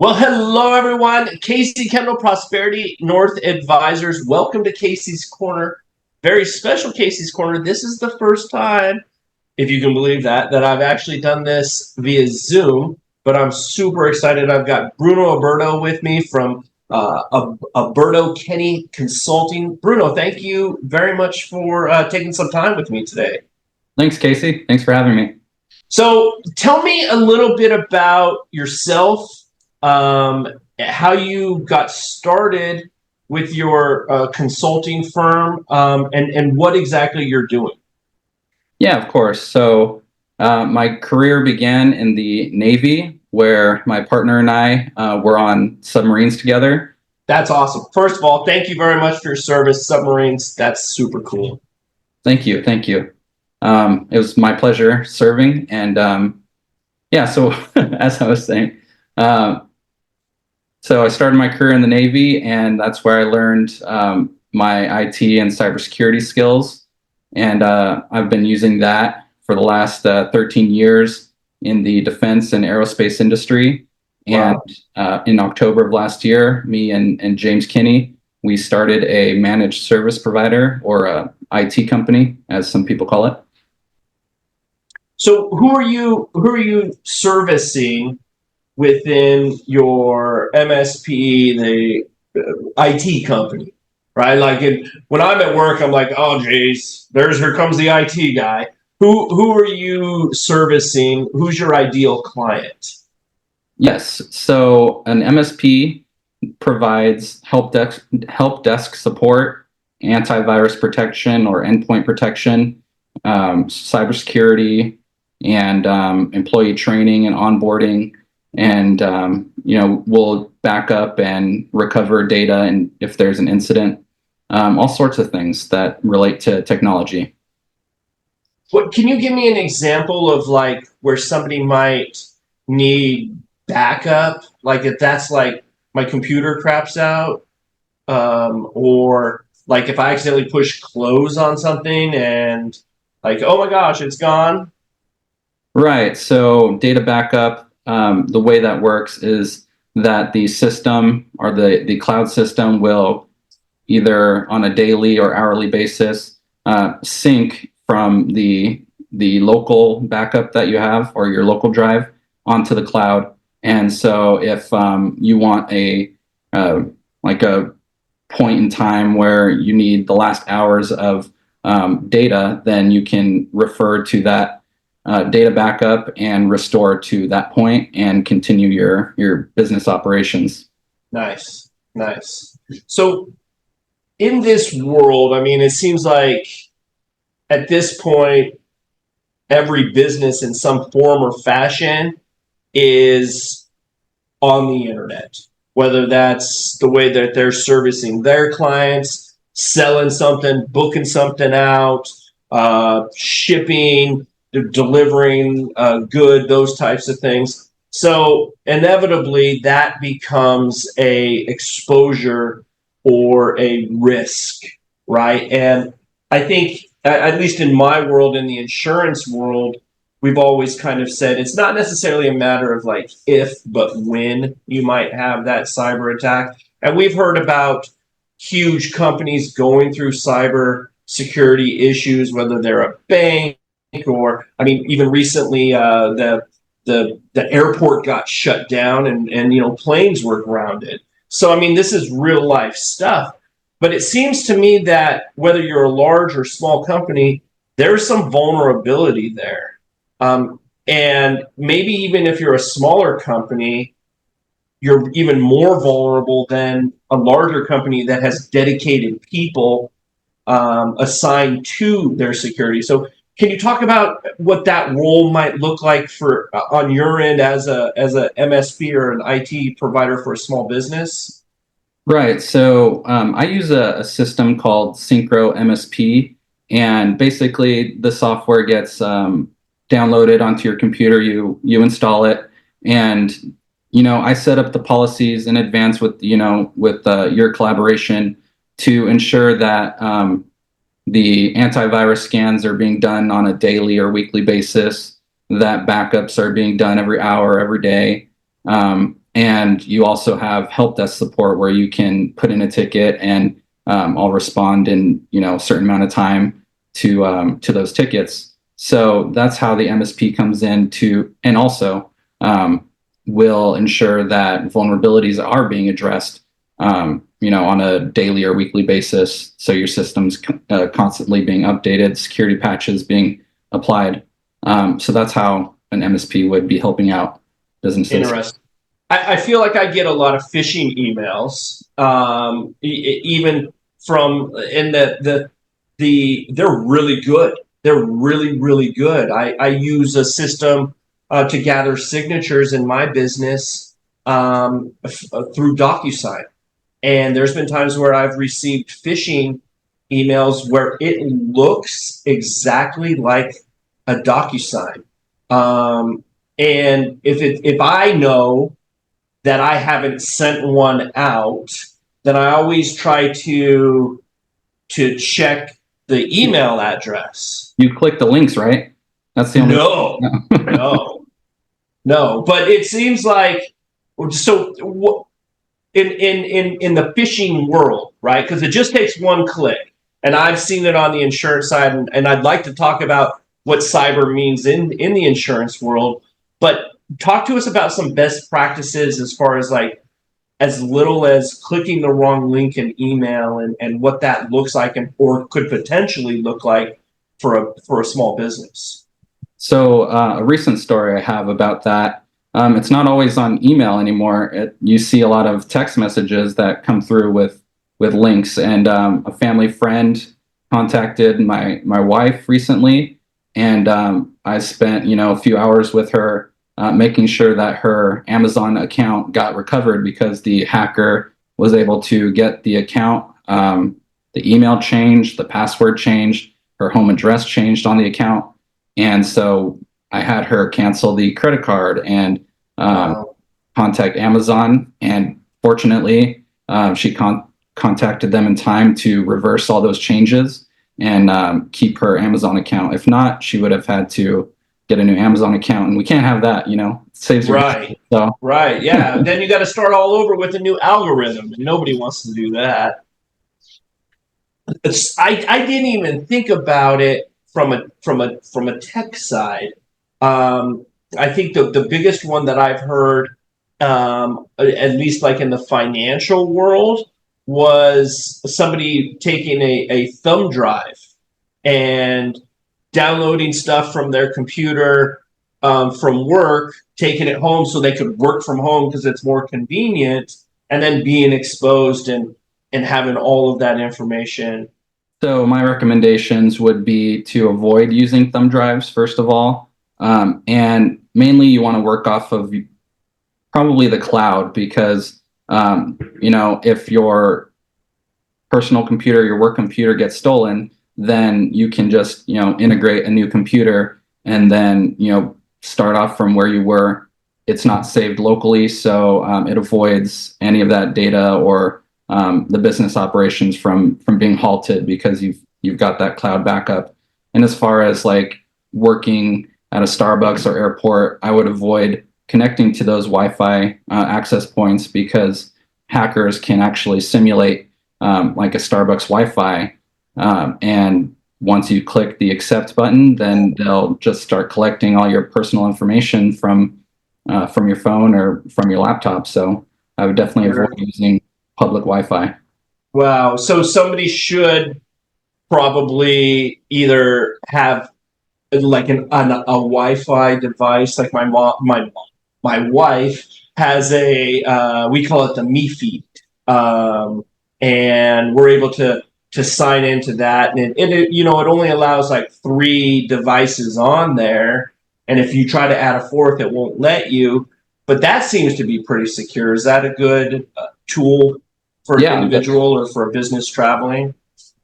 Well, hello everyone. Casey Kendall, Prosperity North Advisors. Welcome to Casey's Corner. Very special Casey's Corner. This is the first time, if you can believe that I've actually done this via Zoom, but I'm super excited. I've got Bruno Aburto with me from Aburto Kinny Consulting. Bruno, thank you very much for taking some time with me today. Thanks, Casey. Thanks for having me. So tell me a little bit about yourself, how you got started with your consulting firm, and what exactly you're doing. Yeah, of course. So my career began in the Navy, where my partner and I were on submarines together. That's awesome. First of all, thank you very much for your service, submarines. That's super cool. Thank you. Thank you. It was my pleasure serving. And yeah, so as I was saying, so I started my career in the Navy, and that's where I learned my IT and cybersecurity skills. And I've been using that for the last 13 years in the defense and aerospace industry. And Wow. in October of last year, me and James Kinny, we started a managed service provider, or a IT company, as some people call it. So who are you servicing within your MSP, the IT company, right? Like when I'm at work, I'm like, oh, geez, here comes the IT guy. Who are you servicing? Who's your ideal client? Yes. So an MSP provides help desk support, antivirus protection or endpoint protection, cybersecurity, and employee training and onboarding. And we'll back up and recover data, and if there's an incident, all sorts of things that relate to technology. What can you give me an example of like where somebody might need backup? Like if that's like my computer craps out, or like if I accidentally push close on something and like, oh my gosh, it's gone. Right. So data backup, the way that works is that the system, or the cloud system, will either on a daily or hourly basis sync from the local backup that you have, or your local drive, onto the cloud. And so if you want like a point in time where you need the last hours of data, then you can refer to that data backup and restore to that point and continue your business operations. Nice, nice. So in this world, I mean, it seems like at this point, every business in some form or fashion is on the internet, whether that's the way that they're servicing their clients, selling something, booking something out, shipping, delivering good, those types of things. So inevitably, that becomes a exposure or a risk, right? And I think, at least in my world, in the insurance world, we've always kind of said it's not necessarily a matter of like if, but when you might have that cyber attack. And we've heard about huge companies going through cyber security issues, whether they're a bank or, I mean, even recently, the airport got shut down, and planes were grounded. So I mean, this is real life stuff. But it seems to me that whether you're a large or small company, there's some vulnerability there. And maybe even if you're a smaller company, you're even more vulnerable than a larger company that has dedicated people assigned to their security. So, can you talk about what that role might look like for on your end as a MSP or an IT provider for a small business? Right. So I use a system called Synchro MSP, and basically the software gets downloaded onto your computer. You install it, and I set up the policies in advance with your collaboration to ensure that the antivirus scans are being done on a daily or weekly basis, that backups are being done every hour, every day. And you also have help desk support where you can put in a ticket and I'll respond in a certain amount of time to those tickets. So that's how the MSP comes in and also will ensure that vulnerabilities are being addressed, on a daily or weekly basis. So your system's constantly being updated, security patches being applied. So that's how an MSP would be helping out businesses. Interesting. I feel like I get a lot of phishing emails, even from in they're really good. They're really, really good. I use a system to gather signatures in my business through DocuSign. And there's been times where I've received phishing emails where it looks exactly like a DocuSign. And if I know that I haven't sent one out, then I always try to check the email address. You click the links, right? That's the only. No. But it seems like so. In the phishing world, right? Because it just takes one click, and I've seen it on the insurance side, and I'd like to talk about what cyber means in the insurance world. But talk to us about some best practices as far as like as little as clicking the wrong link in email and what that looks like or could potentially look like for a small business. So a recent story I have about that. It's not always on email anymore. You see a lot of text messages that come through with links. And a family friend contacted my wife recently, and I spent a few hours with her making sure that her Amazon account got recovered because the hacker was able to get the account, the email changed, the password changed, her home address changed on the account. And so I had her cancel the credit card and contact Amazon. And fortunately, she contacted them in time to reverse all those changes and keep her Amazon account. If not, she would have had to get a new Amazon account, and we can't have that. It saves her. Right. So. Right. Yeah. Then you got to start all over with a new algorithm, and nobody wants to do that. I didn't even think about it from a tech side. I think the biggest one that I've heard, at least like in the financial world, was somebody taking a thumb drive and downloading stuff from their computer from work, taking it home so they could work from home because it's more convenient, and then being exposed and having all of that information. So my recommendations would be to avoid using thumb drives, first of all. And mainly you want to work off of probably the cloud because, if your personal computer, your work computer gets stolen, then you can just, integrate a new computer and then, start off from where you were. It's not saved locally, so it avoids any of that data or the business operations from being halted because you've got that cloud backup. And as far as like working at a Starbucks or airport, I would avoid connecting to those Wi-Fi access points because hackers can actually simulate like a Starbucks Wi-Fi. And once you click the accept button, then they'll just start collecting all your personal information from your phone or from your laptop. So I would definitely avoid using public Wi-Fi. Wow. So somebody should probably either have like a Wi-Fi device. Like my wife has we call it the Me Feed, and we're able to sign into that, and it only allows like 3 devices on there, and if you try to add a 4th, it won't let you. But that seems to be pretty secure. Is that a good tool for an individual or for a business traveling?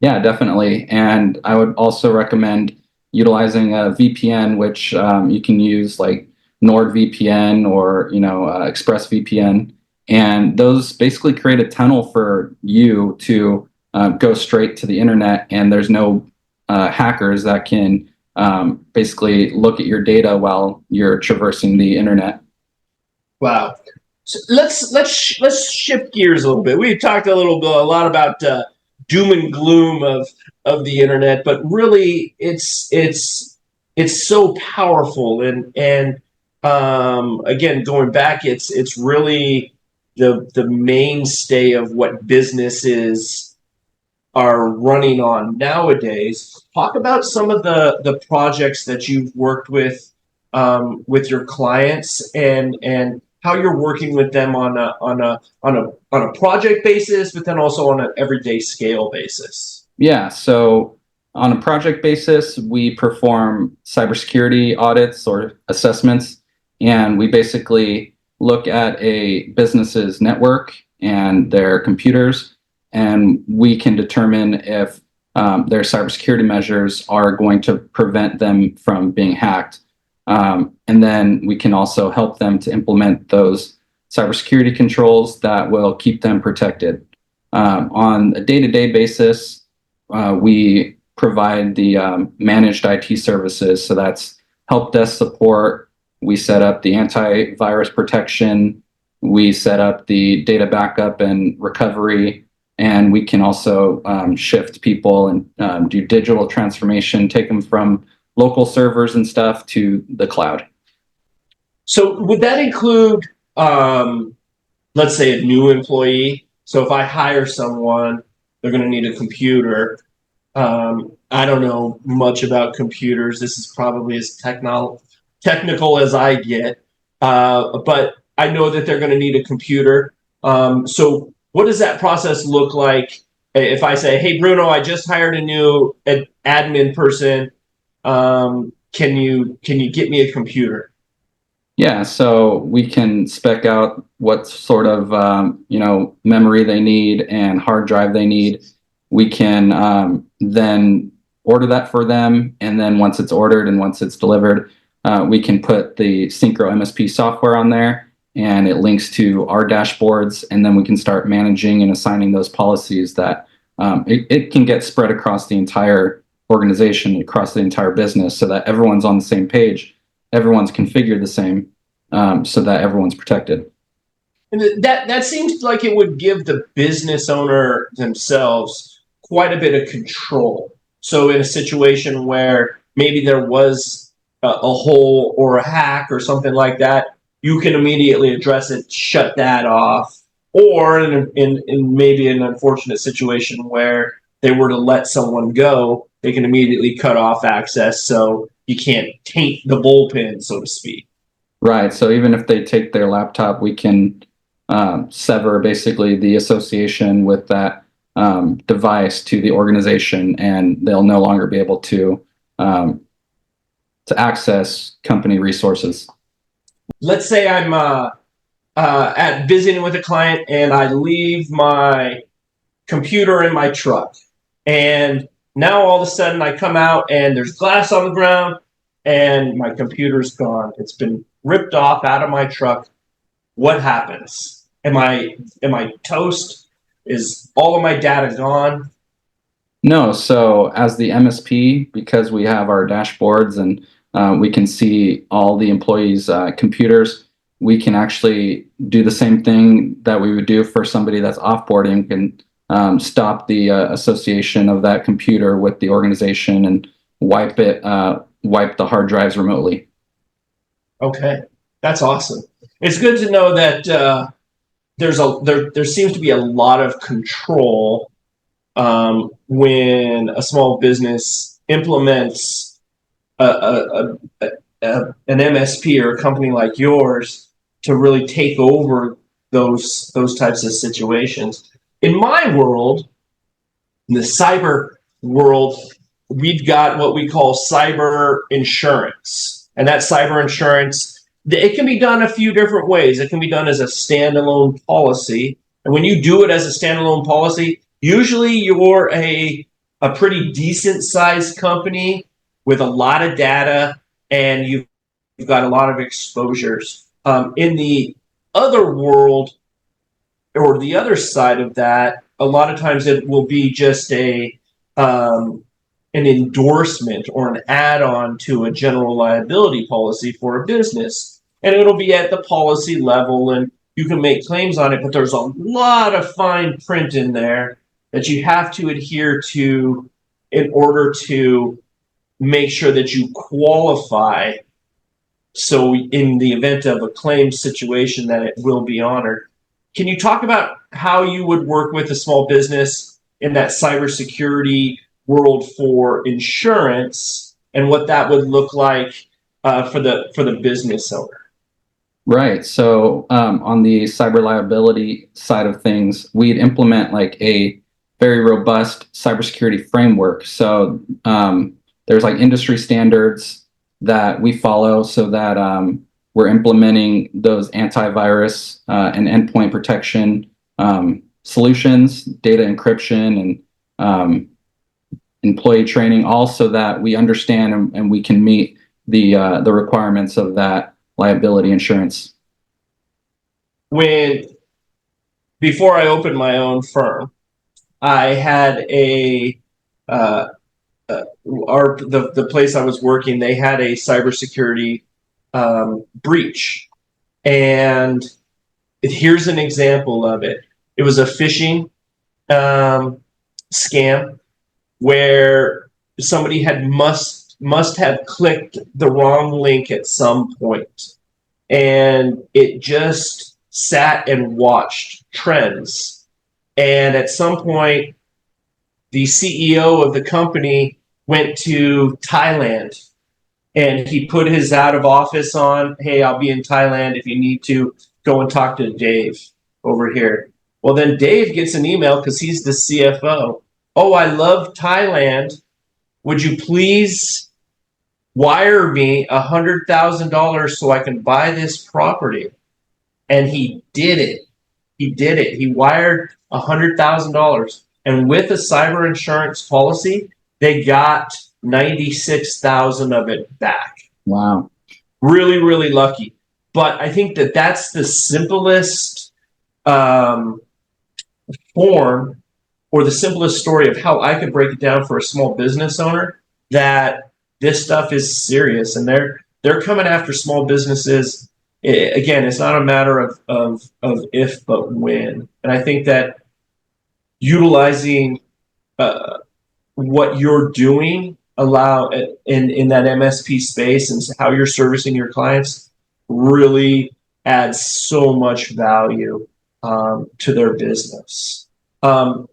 Yeah, definitely. And I would also recommend utilizing a VPN, which you can use like NordVPN or ExpressVPN, and those basically create a tunnel for you to go straight to the internet, and there's no hackers that can basically look at your data while you're traversing the internet. Wow. So let's shift gears a little bit. We've talked a lot about doom and gloom of the internet, but really it's so powerful and again going back, it's really the mainstay of what businesses are running on nowadays. Talk about some of the projects that you've worked with your clients and how you're working with them on a project basis, but then also on an everyday scale basis. Yeah, so on a project basis, we perform cybersecurity audits or assessments, and we basically look at a business's network and their computers, and we can determine if their cybersecurity measures are going to prevent them from being hacked. And then we can also help them to implement those cybersecurity controls that will keep them protected. On a day-to-day basis, we provide the managed IT services. So that's help desk support. We set up the antivirus protection. We set up the data backup and recovery. And we can also shift people and do digital transformation, take them from local servers and stuff to the cloud. So would that include, let's say, a new employee? So if I hire someone, they're going to need a computer. I don't know much about computers. This is probably as technical as I get, but I know that they're going to need a computer. So what does that process look like if I say, "Hey, Bruno, I just hired a new admin person. Can you get me a computer?" Yeah, so we can spec out what sort of memory they need and hard drive they need. We can then order that for them, and then once it's ordered and once it's delivered, we can put the Synchro MSP software on there, and it links to our dashboards, and then we can start managing and assigning those policies that it can get spread across the entire organization, across the entire business, so that everyone's on the same page, everyone's configured the same, so that everyone's protected. And that seems like it would give the business owner themselves quite a bit of control. So in a situation where maybe there was a hole or a hack or something like that, you can immediately address it, shut that off. Or in maybe an unfortunate situation where they were to let someone go, they can immediately cut off access so you can't taint the bullpen, so to speak. Right. So even if they take their laptop, we can sever basically the association with that device to the organization, and they'll no longer be able to access company resources. Let's say I'm at visiting with a client and I leave my computer in my truck, and now all of a sudden I come out and there's glass on the ground and my computer's gone. It's been ripped off out of my truck. What happens? Am I toast? Is all of my data gone? No, so as the MSP, because we have our dashboards and we can see all the employees' computers, we can actually do the same thing that we would do for somebody that's offboarding. Can stop the association of that computer with the organization and wipe the hard drives remotely. Okay, that's awesome. It's good to know that there seems to be a lot of control when a small business implements an MSP or a company like yours to really take over those types of situations. In my world, in the cyber world, we've got what we call cyber insurance. And that cyber insurance, it can be done a few different ways. It can be done as a standalone policy. And when you do it as a standalone policy, usually you're a pretty decent sized company with a lot of data, and you've got a lot of exposures. In the other world, or the other side of that, a lot of times it will be just an endorsement or an add-on to a general liability policy for a business, and it'll be at the policy level, and you can make claims on it, but there's a lot of fine print in there that you have to adhere to in order to make sure that you qualify. So in the event of a claim situation, that it will be honored. Can you talk about how you would work with a small business in that cybersecurity world for insurance, and what that would look like for the business owner? Right. So on the cyber liability side of things, we'd implement like a very robust cybersecurity framework. So there's like industry standards that we follow so that we're implementing those antivirus and endpoint protection solutions, data encryption, and employee training, all so that we understand and we can meet the requirements of that liability insurance. Before I opened my own firm, I had the place I was working, they had a cybersecurity breach, and here's an example of it. It was a phishing scam where somebody had must have clicked the wrong link at some point, and it just sat and watched trends. And at some point, the CEO of the company went to Thailand, and he put his out of office on. Hey, I'll be in Thailand if you need to go and talk to Dave over here. Well, then Dave gets an email because he's the CFO. Oh, I love Thailand. Would you please wire me $100,000 so I can buy this property? And he did it. He wired $100,000, and with a cyber insurance policy, they got 96,000 of it back. Wow. Really, really lucky. But I think that that's the simplest form, or the simplest story of how I could break it down for a small business owner, that this stuff is serious, and they're coming after small businesses. Again, it's not a matter of if, but when. And I think that utilizing what you're doing in that MSP space and how you're servicing your clients really adds so much value to their business. Bruno,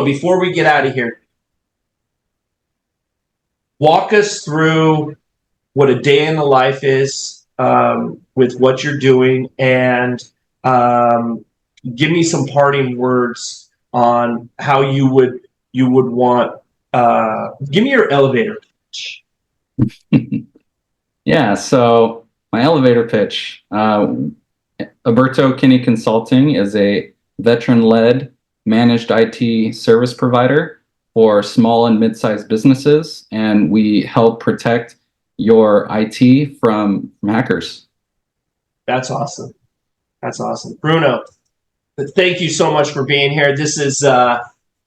before we get out of here, walk us through what a day in the life is with what you're doing, and give me some parting words on how you would want. Give me your elevator pitch. Yeah, so my elevator pitch. Aburto Kinny Consulting is a veteran-led managed IT service provider for small and mid-sized businesses, and we help protect your IT from hackers. That's awesome. That's awesome. Bruno, thank you so much for being here. This is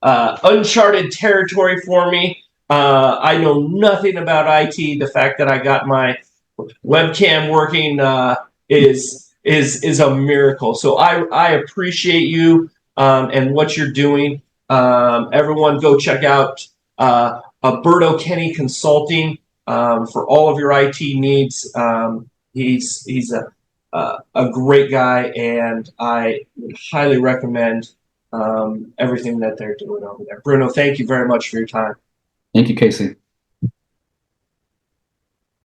uncharted territory for me. I know nothing about IT. The fact that I got my webcam working is a miracle. So I appreciate you and what you're doing. Everyone, go check out Aburto Kinny Consulting for all of your IT needs. He's a great guy, and I would highly recommend everything that they're doing over there. Bruno, thank you very much for your time. Thank you, Casey.